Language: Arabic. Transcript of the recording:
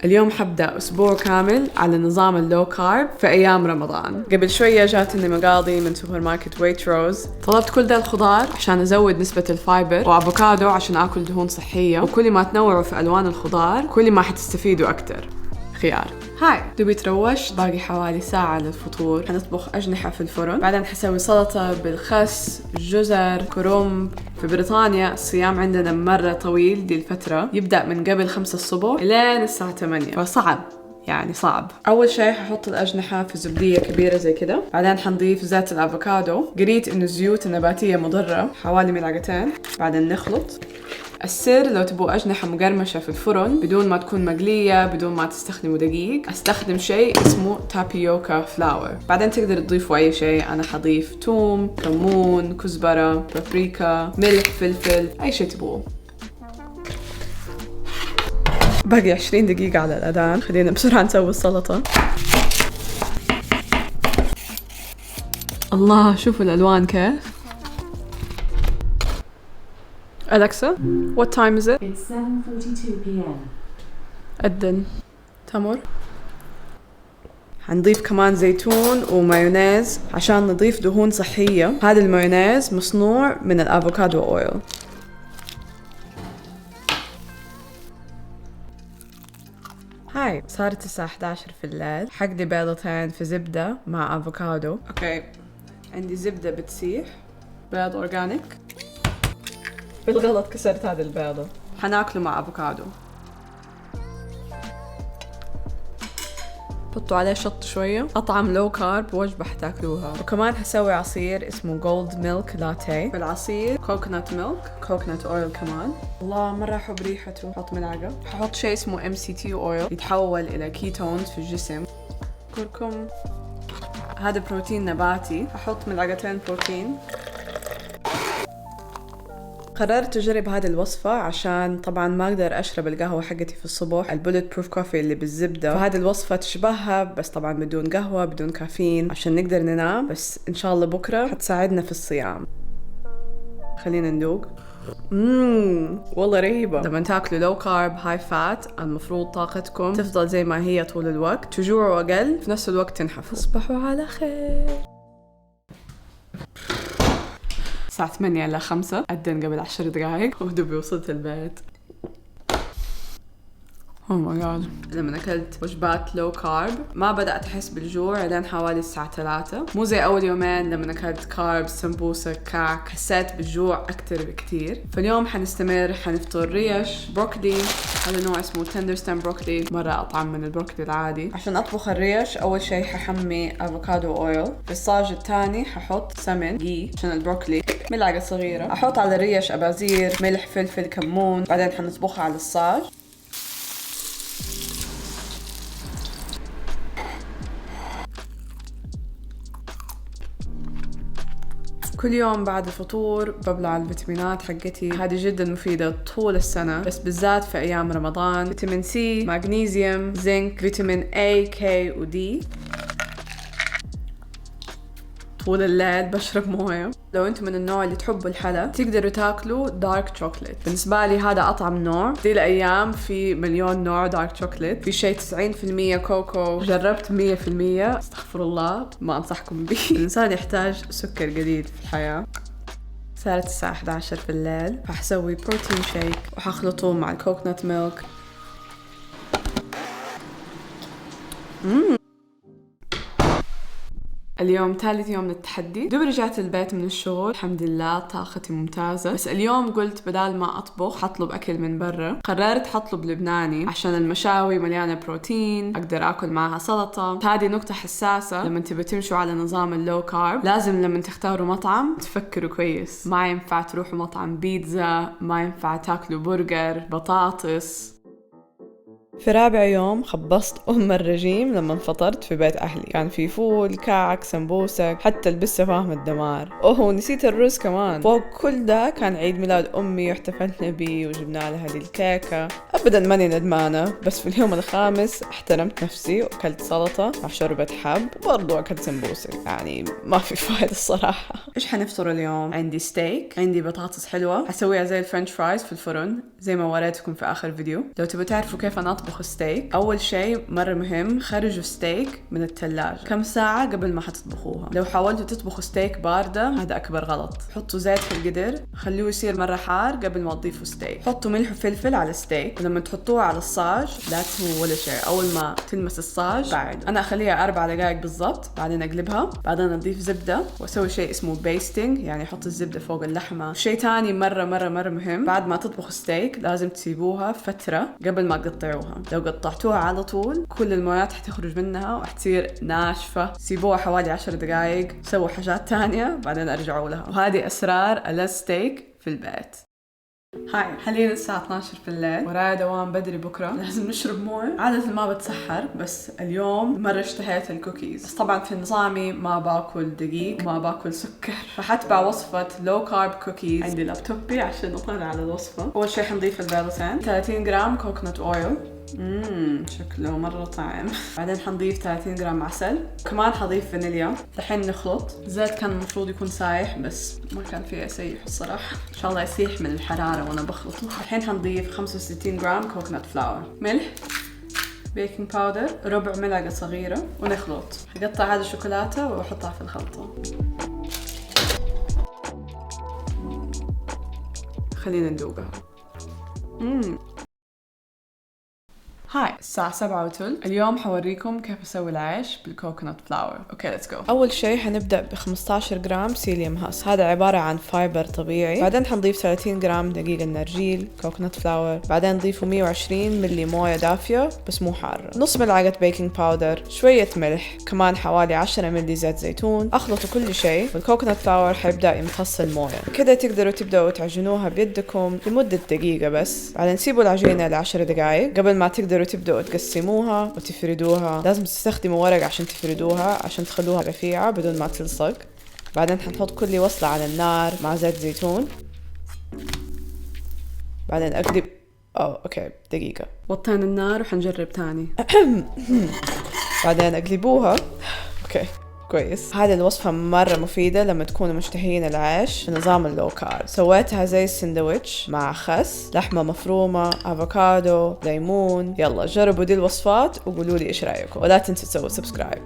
اليوم حبدأ أسبوع كامل على نظام اللو كارب في أيام رمضان. قبل شوية جاتني مقاضي من سوبر ماركت ويتروز، طلبت كل ده الخضار عشان أزود نسبة الفايبر، وأفوكادو عشان آكل دهون صحية. وكل ما تنوعوا في ألوان الخضار كل ما حتستفيدوا أكتر. خيار. هاي دوبي تروشت، باقي حوالي ساعة للفطور. حنطبخ أجنحة في الفرن، بعدين حسوي سلطة بالخس، جزر، كرنب. في بريطانيا الصيام عندنا مرة طويل دي الفترة، يبدأ من قبل 5 الصبح لين الساعة 8، فصعب يعني صعب. أول شيء ححط الأجنحة في زبدية كبيرة زي كده، بعدين حنضيف زيت الأفوكادو. قريت إنه الزيوت النباتية مضرة، حوالي ملعقتين. بعدين نخلط. السر لو تبغوا أجنحة مقرمشة في الفرن بدون ما تكون مقلية، بدون ما تستخدموا دقيق، استخدم شيء اسمه تابيوكا فلاور. بعدين تقدر تضيفوا أي شيء، أنا حضيف توم، كمون، كزبرة، بابريكا، ملح، فلفل، أي شيء تبغوه. باقي 20 دقيقة على الأذان، خلينا بسرعة نسوي السلطة. الله شوفوا الألوان كيف. Alexa, what time is it? It's 7:42 p.m. أذن. تمر. حنضيف كمان زيتون ومايونيز عشان نضيف دهون صحية. هذا المايونيز مصنوع من الأفوكادو أويل. هاي صارت الساعة 11 في الليل. حقلي بيضتين في زبدة مع أفوكادو. أوكي، عندي زبدة بتسيح، بيض أورجانيك. بالغلط كسرت هذه البيضة. حناكله مع أفوكادو. حطوا عليه شط شوية. أطعم لو كارب وجبة حتاكلوها. وكمان حسوي عصير اسمه جولد ميلك لاتيه. بالعصير كوكونات ميلك، كوكونات أويل كمان. الله مرة أحب ريحته. حط ملعقة. ححط شيء اسمه MCT أويل يتحول إلى كيتونز في الجسم. كركم. هذا بروتين نباتي، ححط ملعقتين بروتين. قررت أجرب هذه الوصفة عشان طبعا ما أقدر أشرب القهوة حقتي في الصبح، البولت بروف كوفي اللي بالزبدة، فهذه الوصفة تشبهها بس طبعا بدون قهوة بدون كافيين عشان نقدر ننام. بس إن شاء الله بكرة حتساعدنا في الصيام. خلينا ندوق. والله رهيبة. لما تاكلوا لو كارب هاي فات المفروض طاقتكم تفضل زي ما هي طول الوقت، تجوعوا أقل في نفس الوقت تنحفوا. تصبحوا على خير. الساعة 8 إلى 5 أذن قبل 10 دقايق ودوبي وصلت البيت. اوه ماي جاد. لما اكلت وجبات لو كارب ما بدأت احس بالجوع لين حوالي الساعة 3، مو زي اول يومين لما اكلت كارب سمبوسة كعك حسيت بالجوع اكتر بكتير. فاليوم حنستمر، حنفطر ريش بروكلي. هذا نوع اسمه تندر ستام بروكلي، مرة اطعم من البروكلي العادي. عشان اطبخ الريش اول شيء ححمي افوكادو اويل. في الصاج الثاني ححط سمن غي عشان البروكلي، ملعقة صغيرة. احط على الريش ابازير، ملح، فلفل، كمون. بعدين حنطبخها على الصاج. كل يوم بعد الفطور ببلع الفيتامينات حقتي، هذه جدا مفيدة طول السنة بس بالذات في أيام رمضان. فيتامين سي، مغنيسيوم، زنك، فيتامين A K و D. طول الليل بشرب موية. لو انتم من النوع اللي تحبوا الحلا تقدروا تاكلوا دارك شوكليت. بالنسبة لي هذا أطعم نوع. دي الأيام في مليون نوع دارك شوكليت، في شيء 90% كوكو. جربت 100%، استغفر الله ما أنصحكم به. الإنسان يحتاج سكر قليل في الحياة. صارت الساعة 11 في الليل، فحسوي بروتين شيك وحخلطه مع الكوكونات ميلك. اليوم ثالث يوم للتحدي. دوب رجعت البيت من الشغل، الحمد لله طاقتي ممتازة. بس اليوم قلت بدال ما أطبخ حطلب أكل من برا. قررت حطلب لبناني عشان المشاوي مليانة بروتين، أقدر أكل معها سلطة. هذه نقطة حساسة لما تبوا تمشوا على نظام اللو كارب. لازم لما تختاروا مطعم تفكروا كويس. ما ينفع تروحوا مطعم بيتزا، ما ينفع تاكلوا برجر، بطاطس. في رابع يوم خبصت الرجيم لما فطرت في بيت أهلي. كان في فول، كعك، سمبوسك، حتى لبسة فاهم الدمار. نسيت الرز كمان. فوق كل ده كان عيد ميلاد أمي واحتفلنا بيه وجبنا لها هذه الكيكة. أبدا ماني ندمانة، بس في اليوم الخامس احترمت نفسي وأكلت سلطة مع شوربة حب وبرضو أكلت سمبوسك. يعني ما في فايدة الصراحة. إيش حنفطر اليوم؟ عندي ستيك، عندي بطاطس حلوة حسويها زي الفرنش فرايز في الفرن زي ما وريتكم في آخر فيديو. لو تبوا تعرفوا كيف أنا أطبخ تطبخ ستيك، أول شيء مرة مهم خرجوا ستيك من الثلاجة كم ساعة قبل ما حتطبخوها. لو حاولتوا تطبخوا ستيك باردة هذا أكبر غلط. حطوا زيت في القدر، خلوه يصير مرة حار قبل ما تضيفوا ستيك. حطوا ملح وفلفل على الستيك، ولما تحطوها على الصاج لا تسووا ولا شيء. أول ما تلمس الصاج بعد أنا أخليها 4 دقائق بالضبط، بعدين أقلبها، بعدين أضيف زبدة وأسوي شيء اسمه بيستينج، يعني أحط الزبدة فوق اللحمة. شيء تاني مرة مهم، بعد ما تطبخوا ستيك لازم تسيبوها فترة قبل ما تقطعوها. لو قطعتوها على طول كل المويات حتخرج منها وحتصير ناشفة. سيبوها حوالي 10 دقائق، سووا حاجات تانية بعدين أرجعوا لها. وهذه أسرار الستيك في البيت. هاي حاليا الساعة 12 في الليل، ورايا دوام بدري بكرة، لازم نشرب موية. عادة ما بتسحر بس اليوم مرة اشتهيت الكوكيز، بس طبعا في نظامي ما باكل دقيق ما باكل سكر، فحتبع وصفة لو كارب كوكيز. عندي لابتوبي عشان اطلع على الوصفة. أول شي حنضيف البيضتين، 30 جرام كوكونات اويل، شكله مرة طعم. بعدين حنضيف 30 جرام عسل، كمان حضيف فانيليا. دحين نخلط. زيت كان المفروض يكون سايح بس ما كان فيه يسيح الصراحة، إن شاء الله يسيح من الحرارة وأنا بخلطه. دحين حنضيف 65 جرام كوكونات فلاور، ملح، بيكنج باودر، ربع ملعقة صغيرة، ونخلط. حقطع هذه الشوكولاتة وأحطها في الخلطة. خلينا ندوقها. هاي الساعة 7:15. اليوم حوريكم كيف أسوي العيش بالكوكونات فلاور. أوكي ليتس جو. أول شيء حنبدأ ب 15 جرام سيليوم هاس، هذا عبارة عن فايبر طبيعي. بعدين حنضيف 30 جرام دقيق النرجيل كوكونات فلاور. بعدين نضيفوا 120 ملي موية دافية بس مو حارة، نص ملعقة بيكنج باودر، شوية ملح، كمان حوالي 10 ملي زيت زيتون. أخلطوا كل شيء، والكوكونات فلاور حيبدأ يمتص الموية. كده تقدروا تبدأوا تعجنوها بيدكم لمدة دقيقة بس. بعدين سيبوا العجينة ل10 دقائق قبل ما تبدأوا تقسموها وتفردوها. لازم تستخدموا ورق عشان تفردوها عشان تخلوها رفيعة بدون ما تلصق. بعدين حنحط كل وصلة على النار مع زيت زيتون. بعدين أقلب أوكي دقيقة، وطينا النار وحنجرب تاني. بعدين أقلبوها. أوكي كويس. هذه الوصفة مرة مفيدة لما تكونوا مشتهين العيش في نظام اللو كارب. سويتها زي السندويتش مع خس، لحمة مفرومة، افوكادو، ليمون. يلا جربوا دي الوصفات وقولوا لي ايش رايكم، ولا تنسوا تسووا سبسكرايب.